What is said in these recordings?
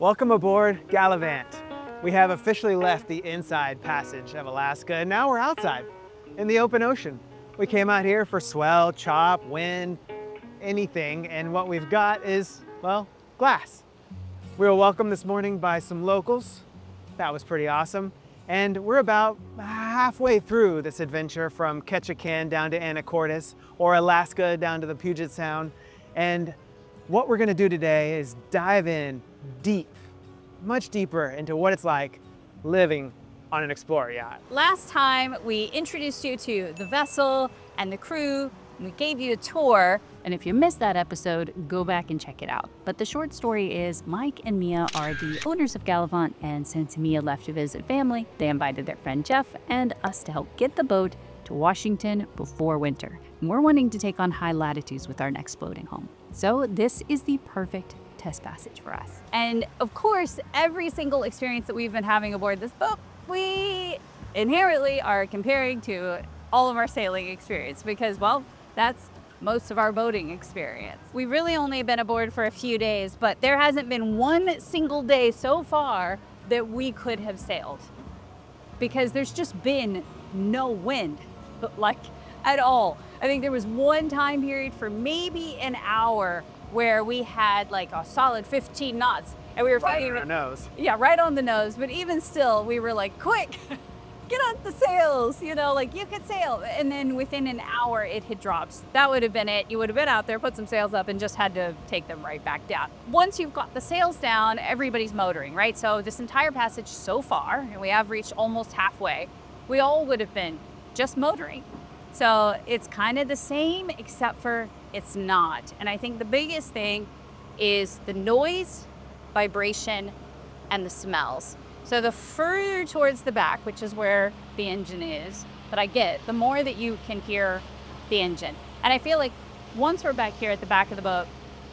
Welcome aboard Gallivant. We have officially left the inside passage of Alaska and now we're outside in the open ocean. We came out here for swell, chop, wind, anything, and what we've got is, well, glass. We were welcomed this morning by some locals. That was pretty awesome. And we're about halfway through this adventure from Ketchikan down to Anacortes, or Alaska down to the Puget Sound. And what we're gonna do today is dive in deep, much deeper into what it's like living on an Explorer yacht. Last time we introduced you to the vessel and the crew, and we gave you a tour. And if you missed that episode, go back and check it out. But the short story is Mike and Mia are the owners of Gallivant, and since Mia left to visit family, they invited their friend Jeff and us to help get the boat to Washington before winter. And we're wanting to take on high latitudes with our next floating home. So this is the perfect test passage for us. And of course, every single experience that we've been having aboard this boat, we inherently are comparing to all of our sailing experience because, well, that's most of our boating experience. We've really only been aboard for a few days, but there hasn't been one single day so far that we could have sailed because there's just been no wind, like at all. I think there was one time period for maybe an hour where we had like a solid 15 knots and we were Right on our nose. Yeah, right on the nose. But even still, we were like, quick, get on the sails, you know, like you could sail. And then within an hour, it had dropped. That would have been it. You would have been out there, put some sails up and just had to take them right back down. Once you've got the sails down, everybody's motoring, right? So this entire passage so far, and we have reached almost halfway, we all would have been just motoring. So it's kind of the same, except for it's not. And I think the biggest thing is the noise, vibration, and the smells. So the further towards the back, which is where the engine is, that I get, the more that you can hear the engine. And I feel like once we're back here at the back of the boat,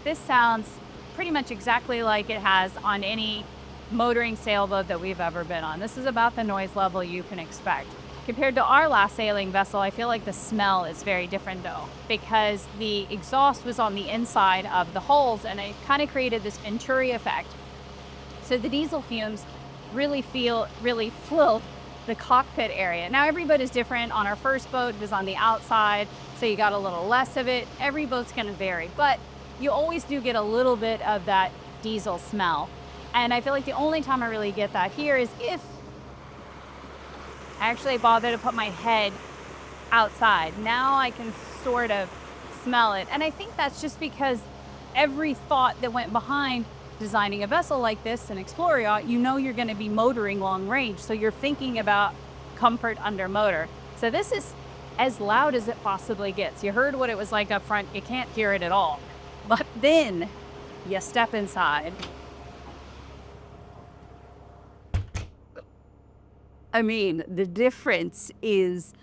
this sounds pretty much exactly like it has on any motoring sailboat that we've ever been on. This is about the noise level you can expect. Compared to our last sailing vessel, I feel like the smell is very different though, because the exhaust was on the inside of the hulls and it kind of created this Venturi effect. So the diesel fumes really fill the cockpit area. Now every boat is different. On our first boat, it was on the outside, so you got a little less of it. Every boat's gonna vary, but you always do get a little bit of that diesel smell. And I feel like the only time I really get that here is if I actually bother to put my head outside. Now I can sort of smell it. And I think that's just because every thought that went behind designing a vessel like this, an Explorer yacht, you know you're gonna be motoring long range. So you're thinking about comfort under motor. So this is as loud as it possibly gets. You heard what it was like up front. You can't hear it at all. But then you step inside. I mean, the difference is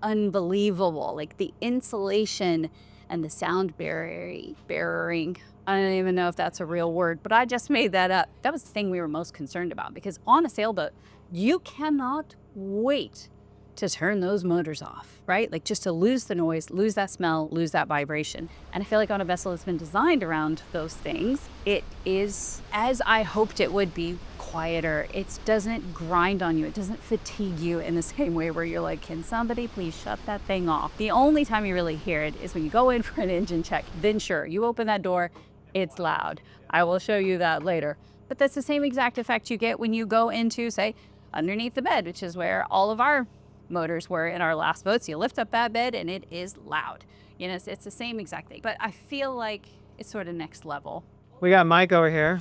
unbelievable. Like the insulation and the sound barriering. I don't even know if that's a real word, but I just made that up. That was the thing we were most concerned about because on a sailboat, you cannot wait to turn those motors off, right? Like just to lose the noise, lose that smell, lose that vibration. And I feel like on a vessel that's been designed around those things, it is, as I hoped it would be, quieter. It doesn't grind on you. It doesn't fatigue you in the same way where you're like, can somebody please shut that thing off? The only time you really hear it is when you go in for an engine check. Then sure, you open that door, it's loud. I will show you that later. But that's the same exact effect you get when you go into, say, underneath the bed, which is where all of our motors were in our last boats. You lift up that bed and it is loud. You know, it's the same exact thing. But I feel like it's sort of next level. We got Mike over here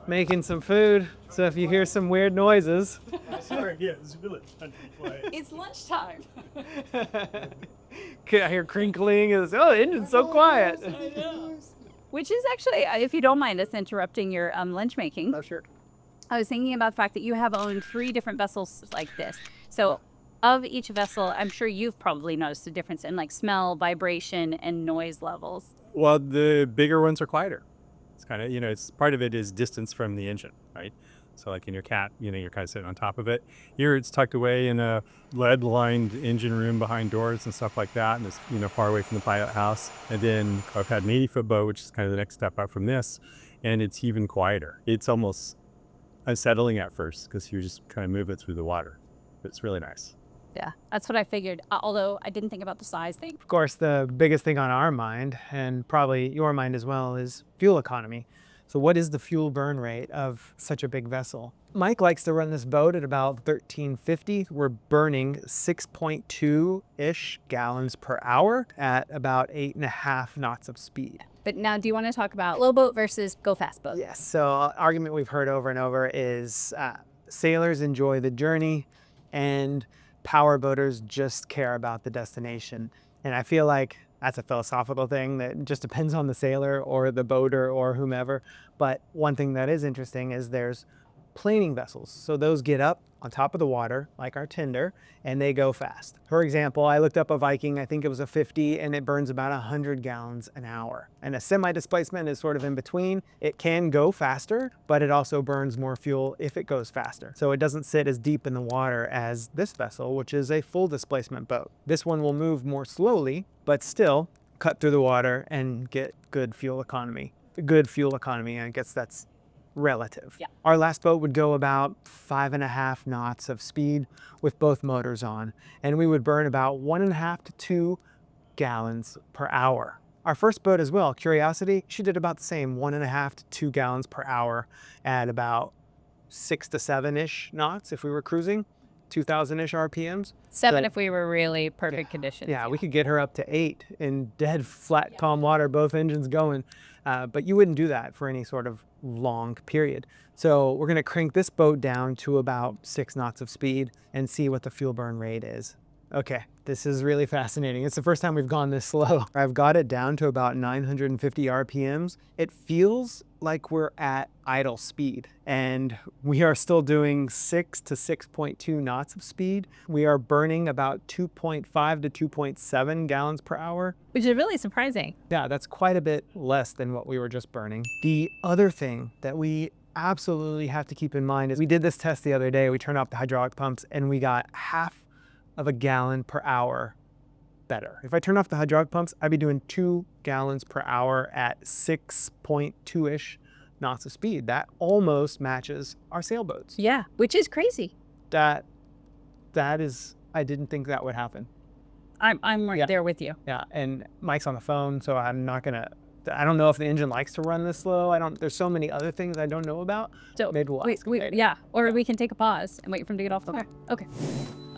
making some food. So if you hear some weird noises. Sorry, yeah, it's village. It's lunchtime. I hear crinkling. Oh, the engine's so quiet. Which is actually, if you don't mind us interrupting your lunch making. Oh, sure. I was thinking about the fact that you have owned 3 different vessels like this. So of each vessel, I'm sure you've probably noticed a difference in like smell, vibration, and noise levels. Well, the bigger ones are quieter. It's kind of, it's part of it is distance from the engine, right? So like in your Cat, you're kind of sitting on top of it. Here it's tucked away in a lead-lined engine room behind doors and stuff like that, and it's far away from the pilot house. And then I've had an 80-foot boat, which is kind of the next step up from this, and it's even quieter. It's almost unsettling at first because you just kind of move it through the water. It's really nice. Yeah, that's what I figured. Although I didn't think about the size thing. Of course, the biggest thing on our mind, and probably your mind as well, is fuel economy. So what is the fuel burn rate of such a big vessel? Mike likes to run this boat at about 1350. We're burning 6.2-ish gallons per hour at about 8.5 knots of speed. But now, do you want to talk about low boat versus go fast boat? Yes, so argument we've heard over and over is sailors enjoy the journey and power boaters just care about the destination. And I feel like that's a philosophical thing that just depends on the sailor or the boater or whomever. But one thing that is interesting is there's planing vessels. So those get up on top of the water, like our tender, and they go fast. For example, I looked up a Viking, I think it was a 50, and it burns about 100 gallons an hour. And a semi-displacement is sort of in between. It can go faster, but it also burns more fuel if it goes faster. So it doesn't sit as deep in the water as this vessel, which is a full displacement boat. This one will move more slowly, but still cut through the water and get good fuel economy. I guess that's relative. Yeah. Our last boat would go about 5.5 knots of speed with both motors on, and we would burn about 1.5 to 2 gallons per hour. Our first boat as well, Curiosity, she did about the same, 1.5 to 2 gallons per hour at about 6 to 7-ish knots if we were cruising, 2,000-ish RPMs. 7 So- if we were really perfect conditions. Yeah, we could get her up to 8 in dead flat, calm water, both engines going. But you wouldn't do that for any sort of long period. So we're going to crank this boat down to about 6 knots of speed and see what the fuel burn rate is. Okay, this is really fascinating. It's the first time we've gone this slow. I've got it down to about 950 RPMs. It feels like we're at idle speed, and we are still doing 6 to 6.2 knots of speed. We are burning about 2.5 to 2.7 gallons per hour. Which is really surprising. Yeah, that's quite a bit less than what we were just burning. The other thing that we absolutely have to keep in mind is we did this test the other day. We turned off the hydraulic pumps and we got half of a gallon per hour better. If I turn off the hydraulic pumps, I'd be doing 2 gallons per hour at 6.2-ish knots of speed. That almost matches our sailboats. Yeah, which is crazy. That is, I didn't think that would happen. I'm right there with you. Yeah, and Mike's on the phone, so I'm not gonna, I don't know if the engine likes to run this slow. There's so many other things I don't know about. So Maybe we'll ask him later. yeah, or we can take a pause and wait for him to get off the phone.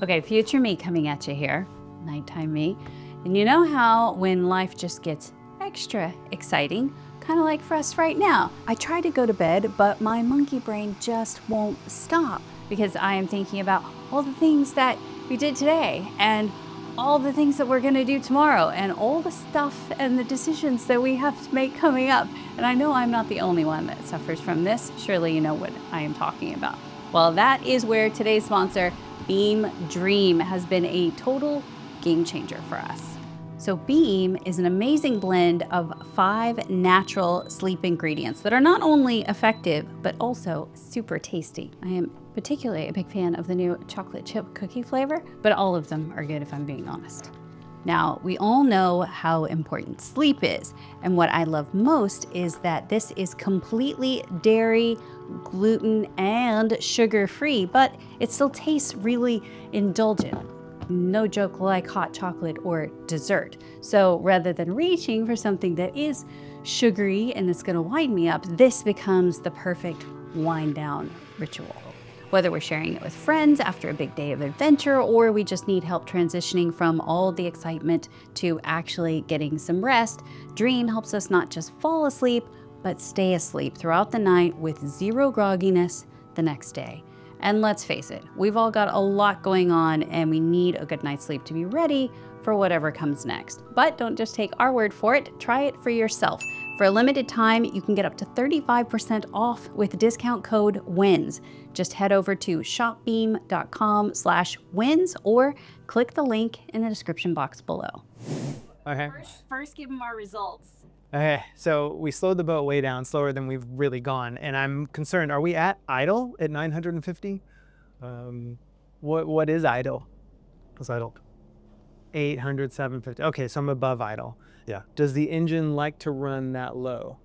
Okay, future me coming at you here, nighttime me. And you know how when life just gets extra exciting, kind of like for us right now. I try to go to bed, but my monkey brain just won't stop because I am thinking about all the things that we did today and all the things that we're gonna do tomorrow and all the stuff and the decisions that we have to make coming up. And I know I'm not the only one that suffers from this. Surely you know what I am talking about. Well, that is where today's sponsor, Beam Dream, has been a total game changer for us. So Beam is an amazing blend of 5 natural sleep ingredients that are not only effective, but also super tasty. I am particularly a big fan of the new chocolate chip cookie flavor, but all of them are good if I'm being honest. Now, we all know how important sleep is, and what I love most is that this is completely dairy, gluten, and sugar-free, but it still tastes really indulgent. No joke, like hot chocolate or dessert. So rather than reaching for something that is sugary and that's gonna wind me up, this becomes the perfect wind down ritual. Whether we're sharing it with friends after a big day of adventure, or we just need help transitioning from all the excitement to actually getting some rest, Dream helps us not just fall asleep, but stay asleep throughout the night with zero grogginess the next day. And let's face it, we've all got a lot going on and we need a good night's sleep to be ready for whatever comes next. But don't just take our word for it, try it for yourself. For a limited time, you can get up to 35% off with discount code WYNNS. Just head over to shopbeam.com/wins or click the link in the description box below. Okay. First give them our results. Okay, so we slowed the boat way down, slower than we've really gone, and I'm concerned. Are we at idle at 950? What is idle? What's idle? 800, 750. Okay, so I'm above idle. Yeah. Does the engine like to run that low?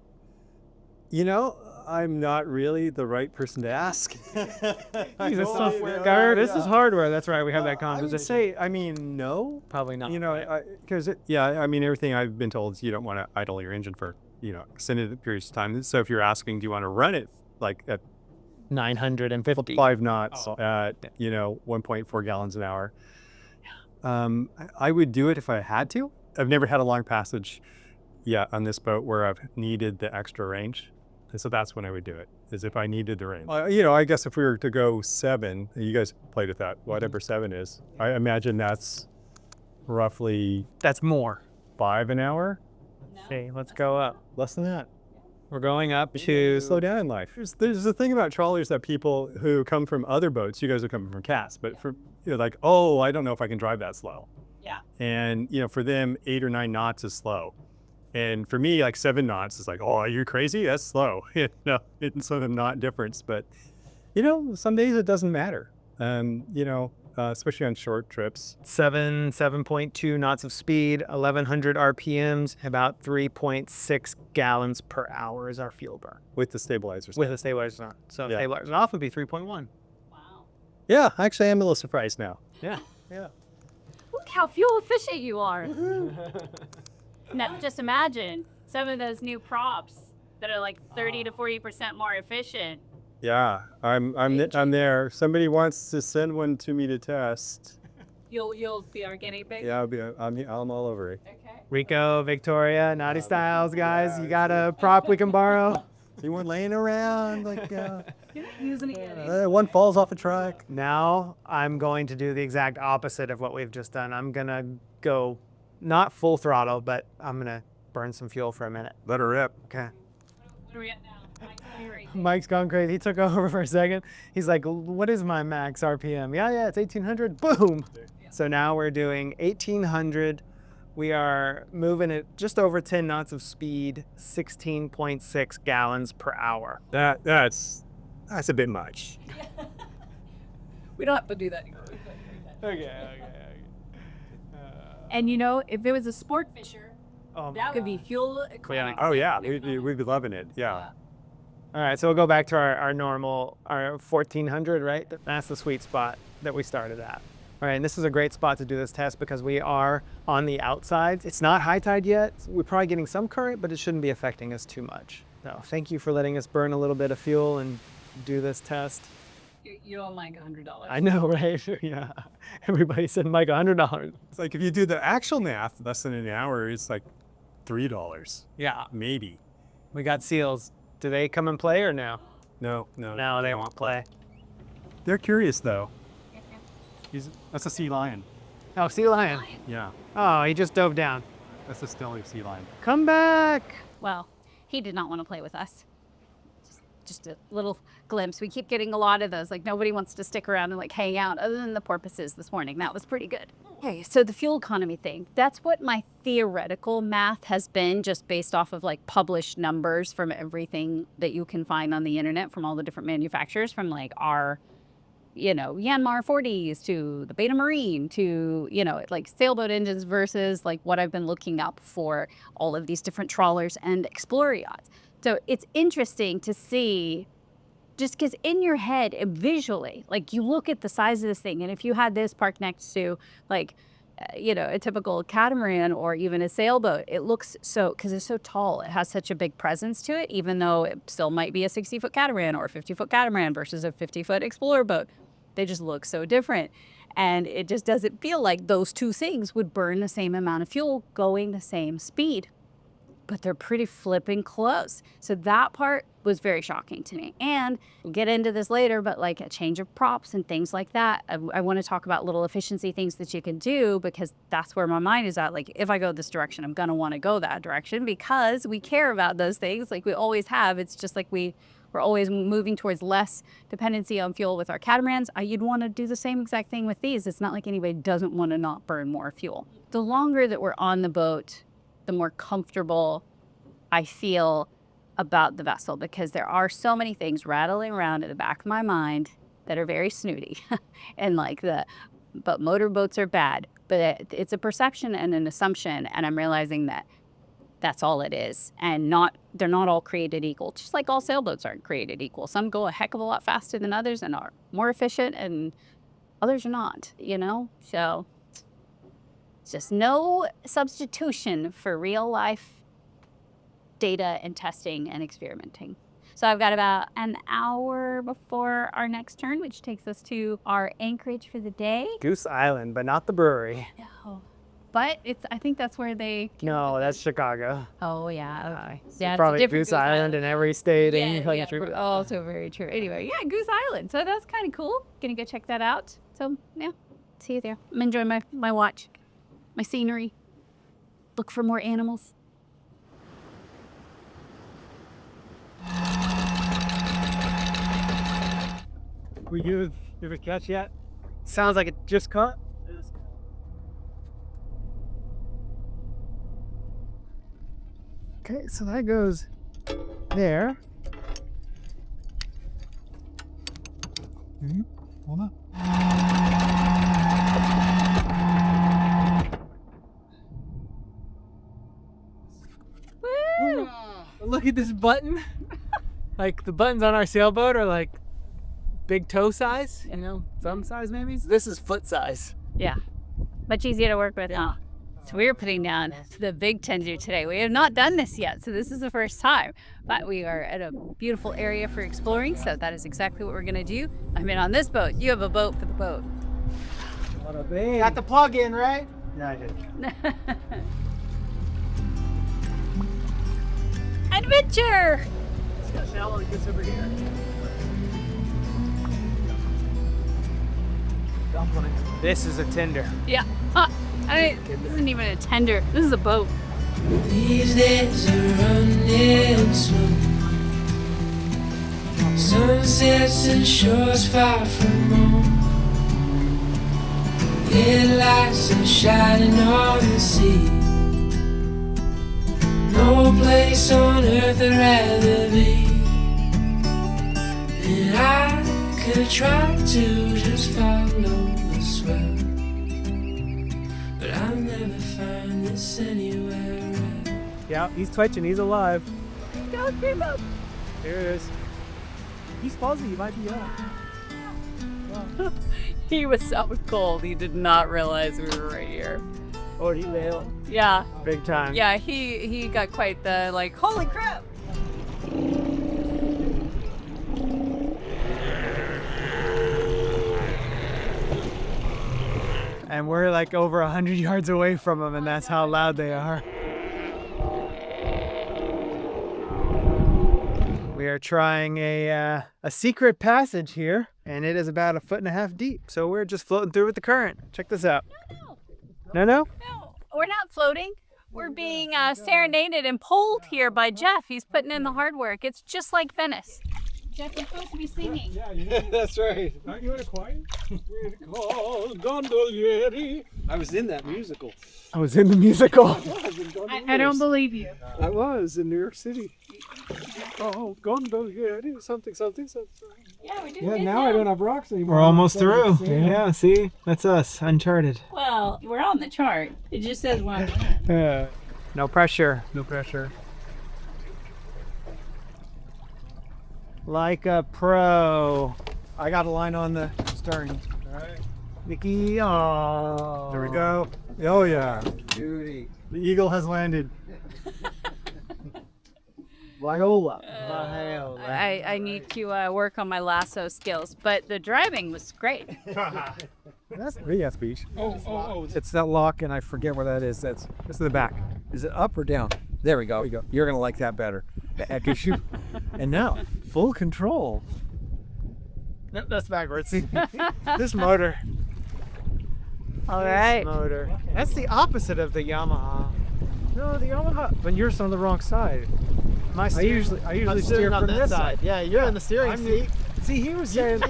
You know, I'm not really the right person to ask. He's a software. This is hardware. That's right. We have that I would conversation. say, I mean, no. Probably not. You know, because I mean, everything I've been told is you don't want to idle your engine for, extended periods of time. So if you're asking, do you want to run it like at 950. 5 knots at, 1.4 gallons an hour? I would do it if I had to. I've never had a long passage yet on this boat where I've needed the extra range. And so that's when I would do it, is if I needed the range. I guess if we were to go 7, you guys played with that, whatever 7 is. I imagine that's roughly That's more. 5 an hour. Okay, let's go up. Less than that. We're going up to Slow down in life. There's the thing about trawlers that people who come from other boats, you guys are coming from cats, but for like, oh, I don't know if I can drive that slow. Yeah. And for them, 8 or 9 knots is slow. And for me, like 7 knots is like, oh, are you crazy? That's slow. It's sort of not difference. But, some days it doesn't matter. Especially on short trips. 7.2 knots of speed, 1100 RPMs, about 3.6 gallons per hour is our fuel burn. With the stabilizers. With the stabilizers on. So Yeah. stabilizers off would be 3.1. Wow. Yeah, actually, I'm a little surprised now. Yeah. Look how fuel efficient you are. Now, just imagine some of those new props that are like 30 to 40% more efficient. Yeah, I'm there. Somebody wants to send one to me to test. You'll be our guinea pig. Yeah, I'm all over it. Okay. Rico, Victoria, Naughty Styles, guys. You got a prop we can borrow? You weren't laying around like Using it. one falls off a truck. Now I'm going to do the exact opposite of what we've just done. I'm going to go not full throttle, but I'm going to burn some fuel for a minute. Let her rip. Okay. What are we at now? Mike's gone crazy. He took over for a second. He's like, what is my max RPM? Yeah, it's 1800. Boom. So now we're doing 1800. We are moving at just over 10 knots of speed, 16.6 gallons per hour. That's a bit much. We don't have to do that anymore. Okay. And if it was a sport fisher, that would be fuel economy. Oh yeah, we'd be loving it. Yeah. All right, so we'll go back to our normal, our 1400, right? That's the sweet spot that we started at. All right, and this is a great spot to do this test because we are on the outside. It's not high tide yet. We're probably getting some current, but it shouldn't be affecting us too much. So thank you for letting us burn a little bit of fuel and do this test. You owe Mike $100. I know, right? Yeah. Everybody said, Mike, $100. It's like if you do the actual math, less than an hour, it's like $3, Yeah. maybe. We got seals. Do they come and play or no? No. No, they won't play. They're curious though. That's a sea lion. Oh, sea lion. Yeah, Oh, he just dove down. that's a stellar sea lion. Come back. Well, he did not want to play with us. Just a little glimpse. We keep getting a lot of those. Like nobody wants to stick around and like hang out other than the porpoises this morning. That was pretty good. Okay, so the fuel economy thing, that's what my theoretical math has been just based off of like published numbers from everything that you can find on the internet from all the different manufacturers from like our, Yanmar 40s to the Beta Marine to, like sailboat engines versus like what I've been looking up for all of these different trawlers and explorer yachts. So it's interesting to see, just because in your head, visually, like you look at the size of this thing, and if you had this parked next to like, a typical catamaran or even a sailboat, it looks so, because it's so tall, it has such a big presence to it, even though it still might be a 60-foot catamaran or a 50-foot catamaran versus a 50-foot explorer boat. They just look so different. And it just doesn't feel like those two things would burn the same amount of fuel going the same speed. But they're pretty flipping close. So that part was very shocking to me. And we'll get into this later, but like a change of props and things like that. I want to talk about little efficiency things that you can do because that's where my mind is at. Like if I go this direction, I'm going to want to go that direction because we care about those things like we always have. It's just like we're always moving towards less dependency on fuel with our catamarans. You'd want to do the same exact thing with these. It's not like anybody doesn't want to not burn more fuel. The longer that we're on the boat, the more comfortable I feel about the vessel because there are so many things rattling around in the back of my mind that are very snooty and but motorboats are bad, but it's a perception and an assumption. And I'm realizing that that's all it is. And they're not all created equal, just like all sailboats aren't created equal. Some go a heck of a lot faster than others and are more efficient, and others are not, So it's just no substitution for real life data and testing and experimenting. So I've got about an hour before our next turn, which takes us to our anchorage for the day. Goose Island, but not the brewery. No. But I think that's where they... No, that's Chicago. Oh, yeah. Okay. Yeah, Probably it's a different Goose Island in every state in the country. Also very true. Anyway, yeah, Goose Island. So that's kind of cool. Gonna go check that out. So, yeah, see you there. I'm enjoying my watch, my scenery. Look for more animals. Were you ever catch yet? Sounds like it just caught. Okay, so that goes there. Hold on. Woo! Look at this button. Like the buttons on our sailboat are like big toe size, thumb size maybe. This is foot size. Yeah, much easier to work with, huh? So we're putting down the big tender today. We have not done this yet, so this is the first time. But we are at a beautiful area for exploring, so that is exactly what we're gonna do. I'm in on this boat. You have a boat for the boat. Got the plug in, right? Yeah, I did. Adventure! It's got shallow that gets over here. This is a tender. Yeah. This isn't even a tender. This is a boat. These days are running slow. Sunsets and shores far from home. Headlights are shining on the sea. No place on earth I'd rather be. And I could try to just follow the swell, but I'll never find this anywhere else. Yeah, he's twitching. He's alive. Go, Primo. Here it is. He's fuzzy. He might be up. He was so cold. He did not realize we were right here. Oh, he nailed. Yeah. Big time. Yeah, he got quite the, like, holy crap. And we're like over 100 yards away from them, and that's how loud they are. We are trying a secret passage here, and it is about 1.5 feet deep. So we're just floating through with the current. Check this out. No? No, we're not floating. We're being serenaded and pulled here by Jeff. He's putting in the hard work. It's just like Venice. Jeff, you're supposed to be singing. Yeah, that's right. Aren't you in a choir? We're called gondolieri. I was in that musical. I was in the musical. I don't believe you. I was in New York City. Oh, gondolieri, something. Yeah, we did. Yeah, now I don't have rocks anymore. We're almost through. Yeah, see? That's us. Uncharted. Well, we're on the chart. It just says one. No pressure. No pressure. Like a pro. I got a line on the stern. All right. Nikki, oh. There we go. Oh yeah. Beauty. The eagle has landed. Viola. I need to work on my lasso skills, but the driving was great. That's beach. Oh. It's that lock, and I forget where that is. That's in the back. Is it up or down? There we go. You're gonna like that better. And now, full control. Nope, that's backwards. This motor. All right. This motor. That's the opposite of the Yamaha. No, the Yamaha. But you're on the wrong side. My I steering, usually I'm steer on from that this side. Yeah, you're in the steering seat. See, he was saying.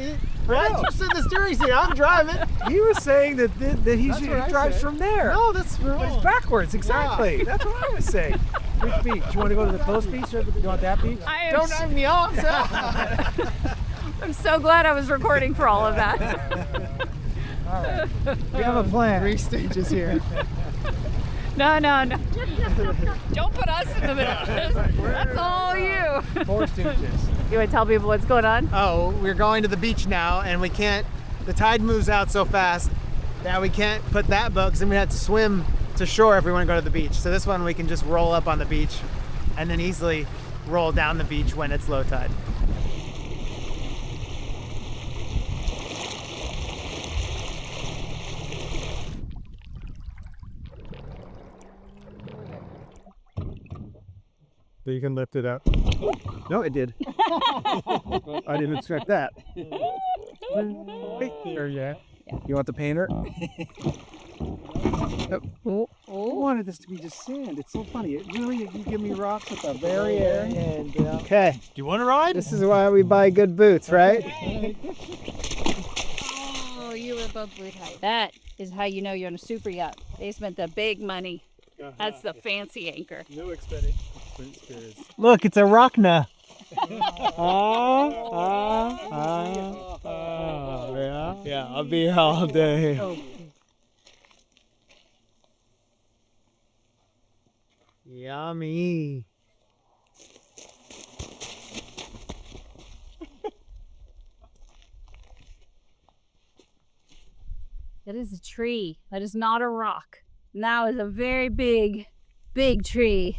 Right? No. You're sitting in the steering seat. I'm driving. He was saying that he That's what I drives said. from there. No, that's But wrong. it's backwards, exactly. That's what I was saying. Which beach? You want to go to the coast beach or you want that beach? Don't have me off. So. I'm so glad I was recording for all of that. All right. We have a plan. 3 stages here. No. Don't put us in the middle of this. That's all you. 4 stooges. You want to tell people what's going on? Oh, we're going to the beach now, and we can't, the tide moves out so fast that we can't put that boat, because then we have to swim to shore if we want to go to the beach. So this one we can just roll up on the beach and then easily roll down the beach when it's low tide. So you can lift it up. No, it did. I didn't expect that. There, yeah. You want the painter? Oh. I wanted this to be just sand. It's so funny. It really, you give me rocks at the very end. Okay, Do you want to ride? this is why we buy good boots, right? Oh, you were above boot height. That is how you know you're on a super yacht. They spent the big money. That's the fancy anchor. No experience. Look, it's a Rockna. Yeah, I'll be here all day. Yummy. That is a tree. That is not a rock. And that was a very big tree.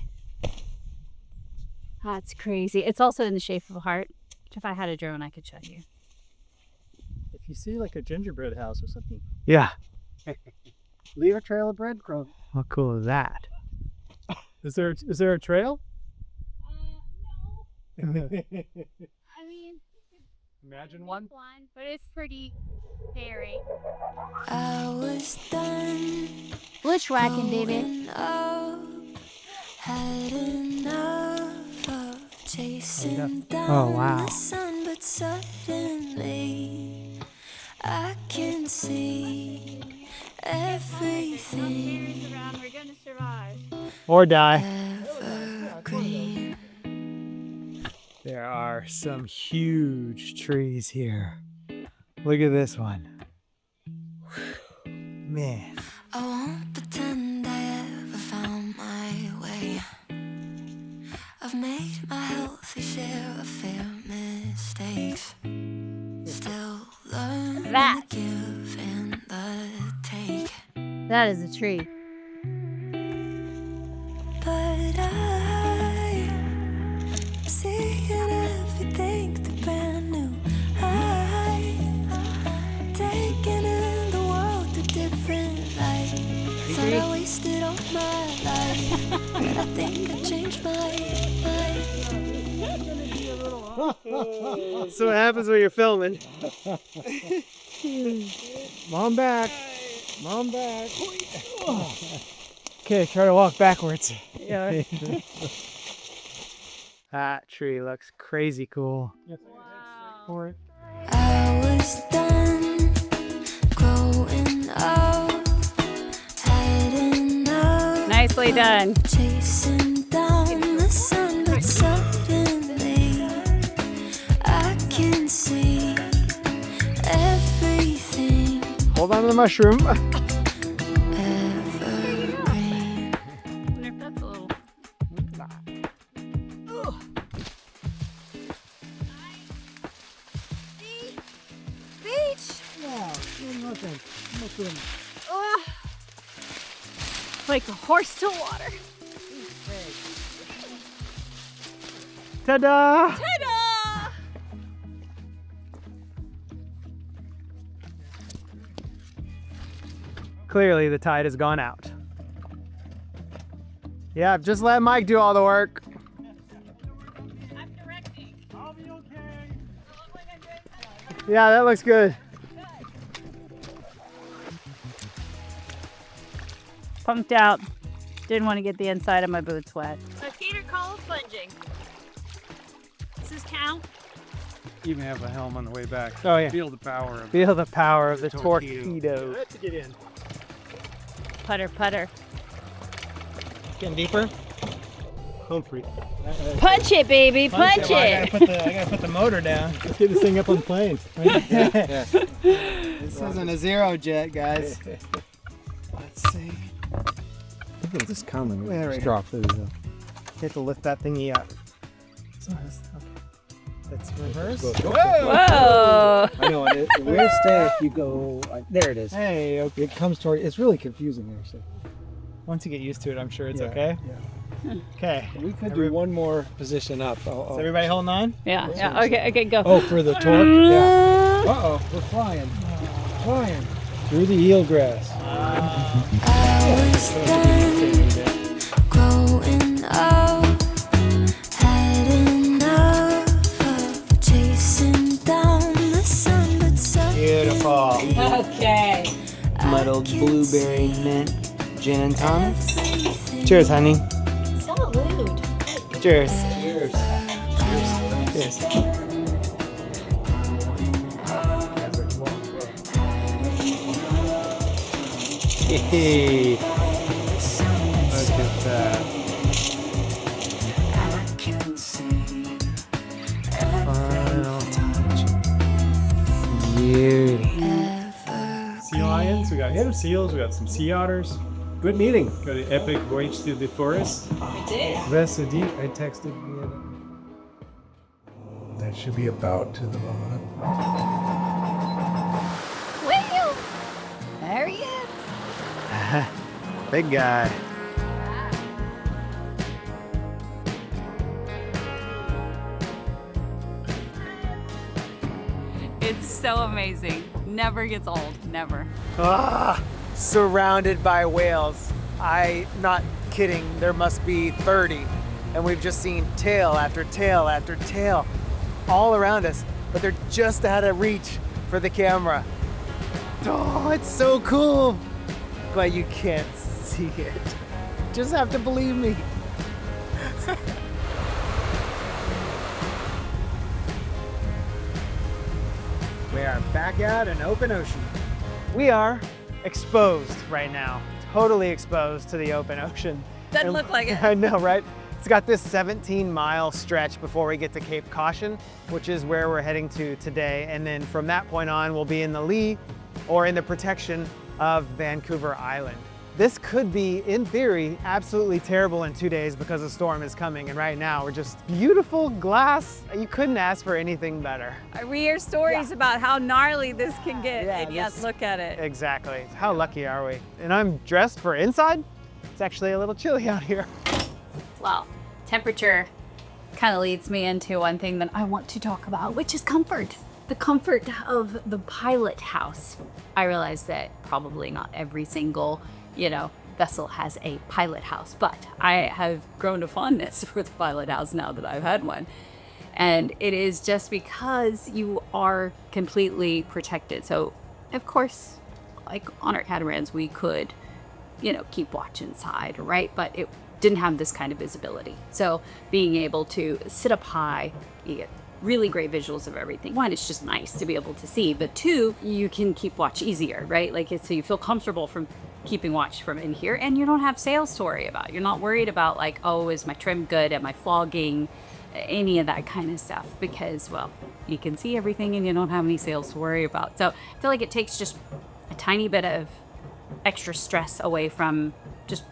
That's crazy. It's also in the shape of a heart. Which if I had a drone, I could show you. If you see like a gingerbread house or something, Yeah, leave a trail of breadcrumbs. how cool is that? Is there a trail? No. I mean, Imagine one. but it's pretty hairy. I was done Bushwhacking, baby. going up, had enough of chasing down Oh, wow. the sun, but suddenly I can see everything We're gonna survive. Or die. evergreen. There are some huge trees here. Look at this one. Man. I won't pretend I ever found my way. I've made my healthy share of fair mistakes. Still learn That. the give and the take. That is a tree. But I'm seeing everything the brand new. I'm taking in the world a different light. Thought I wasted all my life, but I think I changed my mind. So what happens when you're filming? Mom back. Mom back. Okay, try to walk backwards. Yeah. That tree looks crazy cool. Wow. I was done growing up, had enough. Nicely done. Chasing down the sun, but suddenly I can see everything Hold on to the mushroom. evergreen. I wonder if that's a little. Beach. Oh. Like a horse to water. Ta-da! Ta-da! Clearly the tide has gone out. Yeah, just let Mike do all the work. I'm directing. I'll be okay. Yeah, that looks good. Punked out. Didn't want to get the inside of my boots wet. A Peter calls plunging. Does this count? Even have a helm on the way back. Oh yeah. Feel the power of Feel the power of the Torpedo. torpedo. Let's get in. Putter, putter. Getting deeper? Humphrey. Punch it, baby. Punch I it. gotta put the motor down. Let's get this thing up on the plane. This isn't a zero jet, guys. Let's see. Something's just coming. There we Just go. drop through. You have to lift that thingy up. So okay. Let's reverse. Whoa! I know. And we'll stay if you go. There it is. Hey, okay. It comes toward. It's really confusing actually. Once you get used to it, I'm sure it's Yeah, okay. Yeah. Okay. We could do one more position up. Is everybody holding on? Yeah, yeah. Okay, go. Oh, for the torque? Yeah. Uh-oh, we're flying. Flying. Through the eelgrass. I was done growing up, had enough of chasing down the sun, but Beautiful. Okay. Muddled blueberry mint gin and tonic. Cheers, honey. Salute. Cheers. Cheers. Cheers. Hey. Look at that. Final touch. Beauty. Sea lions. We got hidden seals. We got some sea otters. Good meeting. Got an epic voyage through the forest. Vesidi, I texted me. That should be about to the bottom. Whale. There he is. Big guy. It's so amazing. Never gets old. Never. Surrounded by whales. Not kidding, there must be 30. And we've just seen tail after tail after tail all around us, but they're just out of reach for the camera. Oh, it's so cool. But you can't see it. Just have to believe me. We are back out in open ocean. We are exposed right now, totally exposed to the open ocean. Doesn't And- look like it. I know, right? It's got this 17-mile stretch before we get to Cape Caution, which is where we're heading to today. And then from that point on, we'll be in the lee or in the protection of Vancouver Island. This could be, in theory, absolutely terrible in 2 days because a storm is coming. And right now, we're just beautiful glass. You couldn't ask for anything better. We hear stories about how gnarly this can get, Yeah, and yet this- look at it. Exactly. How lucky are we? And I'm dressed for inside. It's actually a little chilly out here. Well, temperature kind of leads me into one thing that I want to talk about, which is comfort. The comfort of the pilot house. I realize that probably not every single, vessel has a pilot house, but I have grown a fondness for the pilot house now that I've had one. And it is just because you are completely protected. So, of course, like on our catamarans, we could, keep watch inside, right? But it didn't have this kind of visibility. So being able to sit up high, you get really great visuals of everything. One, it's just nice to be able to see, but two, you can keep watch easier, right? So you feel comfortable from keeping watch from in here, and you don't have sails to worry about. You're not worried about is my trim good? Am I flogging? Any of that kind of stuff, because, well, you can see everything and you don't have any sails to worry about. So I feel like it takes just a tiny bit of extra stress away from just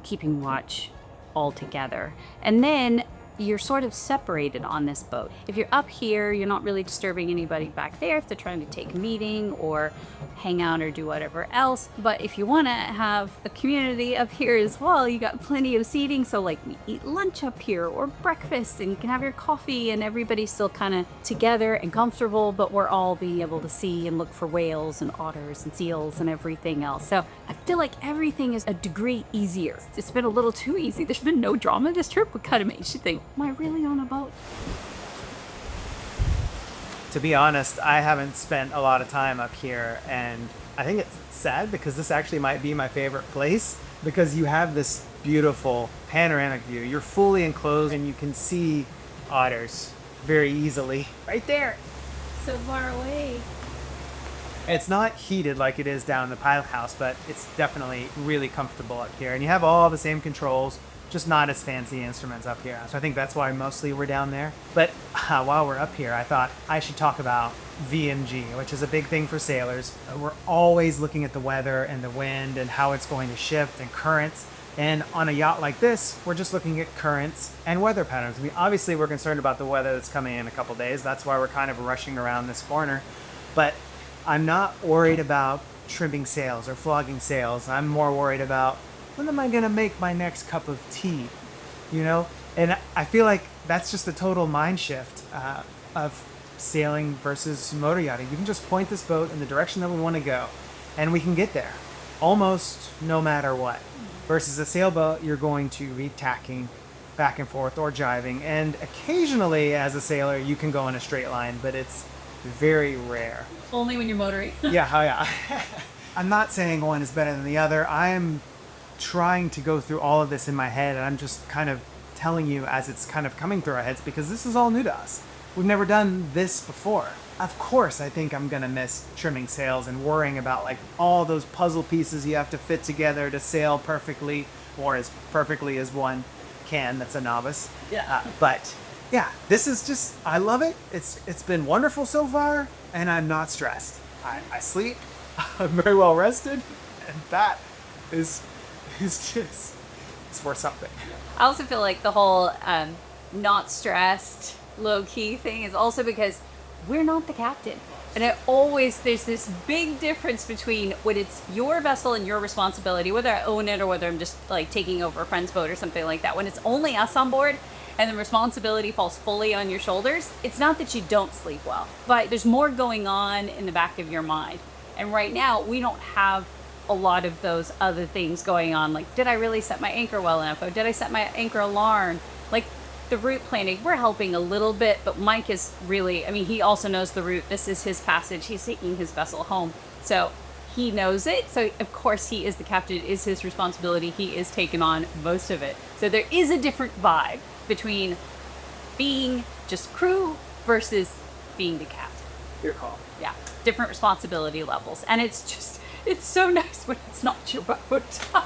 keeping watch altogether. And then you're sort of separated on this boat. If you're up here, you're not really disturbing anybody back there if they're trying to take a meeting or hang out or do whatever else. But if you want to have a community up here as well, you got plenty of seating. So we eat lunch up here or breakfast, and you can have your coffee, and everybody's still kind of together and comfortable, but we're all being able to see and look for whales and otters and seals and everything else. So I feel like everything is a degree easier. It's been a little too easy. There's been no drama this trip, but kind of makes you think, am I really on a boat? To be honest, I haven't spent a lot of time up here, and I think it's sad because this actually might be my favorite place because you have this beautiful panoramic view. You're fully enclosed and you can see otters very easily. Right there. So far away. It's not heated like it is down in the pilot house, but it's definitely really comfortable up here. And you have all the same controls, just not as fancy instruments up here. So I think that's why mostly we're down there. But while we're up here, I thought I should talk about VMG, which is a big thing for sailors. We're always looking at the weather and the wind and how it's going to shift and currents. And on a yacht like this, we're just looking at currents and weather patterns. Obviously we're concerned about the weather that's coming in a couple days. That's why we're kind of rushing around this corner. But I'm not worried about trimming sails or flogging sails. I'm more worried about when am I gonna make my next cup of tea, you know? And I feel like that's just a total mind shift of sailing versus motor yachting. You can just point this boat in the direction that we want to go, and we can get there almost no matter what. Versus a sailboat, you're going to be tacking back and forth or jiving, and occasionally as a sailor you can go in a straight line, but it's very rare. Only when you're motoring. Yeah, oh yeah. I'm not saying one is better than the other. I am trying to go through all of this in my head, and I'm just kind of telling you as it's kind of coming through our heads, because this is all new to us. We've never done this before. Of course, I think I'm gonna miss trimming sails and worrying about like all those puzzle pieces you have to fit together to sail perfectly, or as perfectly as one can that's a novice. Yeah. But yeah, this is just, I love it. It's been wonderful so far, and I'm not stressed. I sleep, I'm very well rested, and that is just, it's worth something. I also feel like the whole not stressed, low key thing is also because we're not the captain. And there's this big difference between when it's your vessel and your responsibility, whether I own it or whether I'm just like taking over a friend's boat or something like that. When it's only us on board and the responsibility falls fully on your shoulders, it's not that you don't sleep well, but there's more going on in the back of your mind. And right now, we don't have a lot of those other things going on. Like, did I really set my anchor well enough? Or did I set my anchor alarm? Like, the route planning, we're helping a little bit, but Mike is really, I mean, he also knows the route. This is his passage. He's taking his vessel home. So he knows it. So of course he is the captain. It is his responsibility. He is taking on most of it. So there is a different vibe between being just crew versus being the captain. Your call. Yeah, different responsibility levels. And it's so nice when it's not your boat. I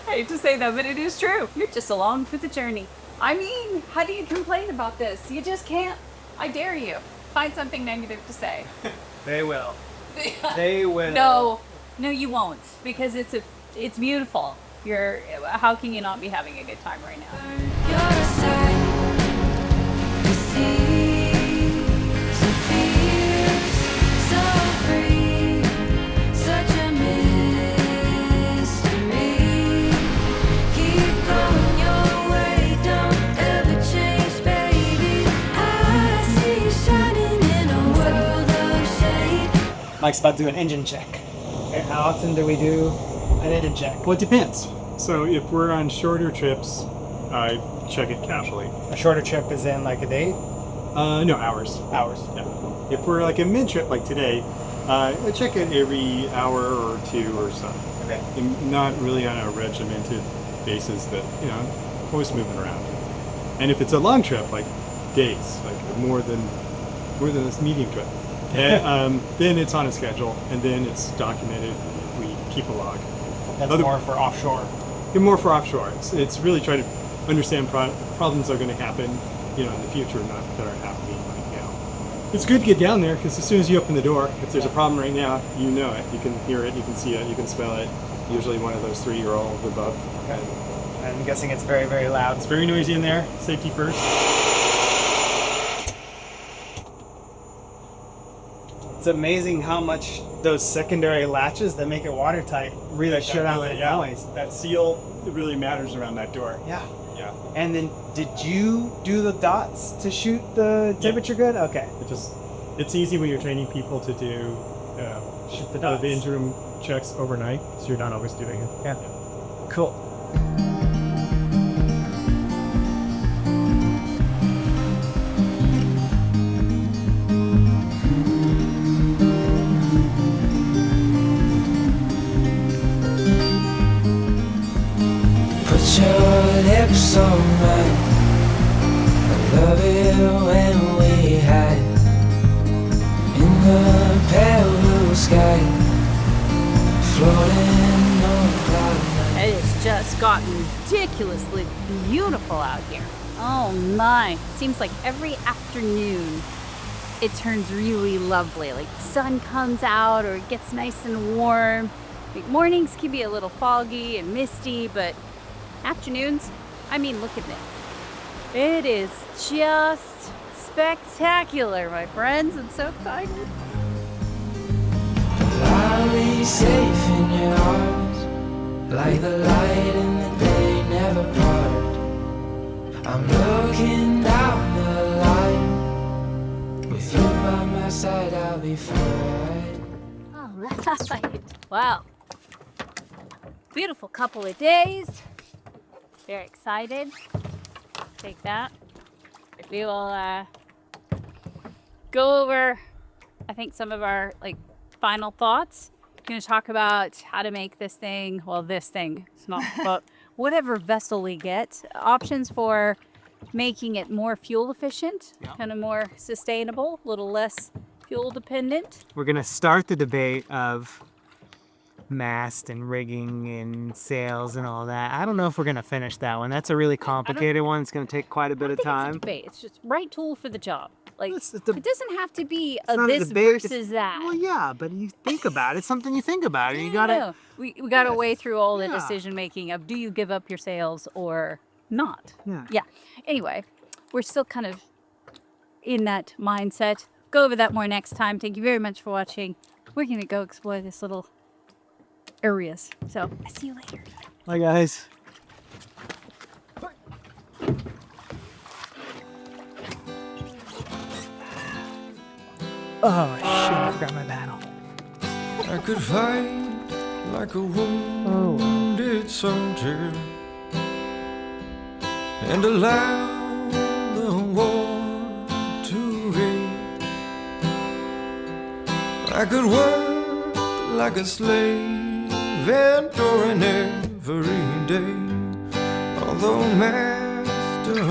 hate to say that, but it is true. You're just along for the journey. I mean, how do you complain about this? You just can't. I dare you. Find something negative to say. They will. They will. No, you won't, because it's beautiful. How can you not be having a good time right now? You're a sight to see, so fierce, so free, such a mystery. Keep going your way, don't ever change, baby. I see you shining in a world of shade. Mike's about to do an engine check. Okay, how often do we do an engine check? Well, it depends. So if we're on shorter trips, I check it casually. A shorter trip is in like a day? No, hours. Hours. Yeah. If we're like a mid trip like today, I check it every hour or two or so. Okay. And not really on a regimented basis, but I'm always moving around. And if it's a long trip, like days, like more than this medium trip, and, then it's on a schedule, and then it's documented. We keep a log. That's more for offshore. More for offshore. It's really trying to understand problems that are going to happen, in the future, not that are happening right now. It's good to get down there because as soon as you open the door, if there's a problem right now, you know it. You can hear it, you can see it, you can smell it. Usually one of those three or all of the above. Okay. I'm guessing it's very, very loud. It's very noisy in there. Safety first. It's amazing how much those secondary latches that make it watertight really shut out the noise. That seal, it really matters around that door. Yeah. Yeah. And then did you do the dots to shoot the temperature good? Okay. It's easy when you're training people to do Shoot the dots. the engine room checks overnight, so you're not always doing it. Yeah. Cool. Put your lips on mine. I love it when we hide in the pale blue sky, floating on cloud nine. It has just gotten ridiculously beautiful out here. Oh my. Seems like every afternoon it turns really lovely. Like the sun comes out or it gets nice and warm. Like mornings can be a little foggy and misty, but afternoons. I mean, look at this. It is just spectacular, my friends. I'm so excited. I'll be safe in your arms, like the light in the day never part. I'm looking down the line. With you by my side, I'll be fine. All right. Wow. Beautiful couple of days. Very excited. Take that. We will go over, I think, some of our final thoughts. We're going to talk about how to make this thing, it's not, but whatever vessel we get, options for making it more fuel efficient, kind of more sustainable, a little less fuel dependent. We're gonna start the debate of mast and rigging and sails and all that. I don't know if we're gonna finish that one. That's a really complicated one. It's gonna take quite a bit of It's a time. debate. It's just right tool for the job. It's It doesn't have to be not a this debate, versus that. Well, yeah, but you think about it. It's something you think about. And you No, gotta. no. We got to weigh through all the Yeah. decision making of do you give up your sails or not. Yeah. Anyway, we're still kind of in that mindset. Go over that more next time. Thank you very much for watching. We're gonna go explore this little areas. So I'll see you later. Bye, guys. Oh shit! I forgot my paddle. I could fight like a wounded soldier and allow the war to rage. I could work like a slave enduring every day, although master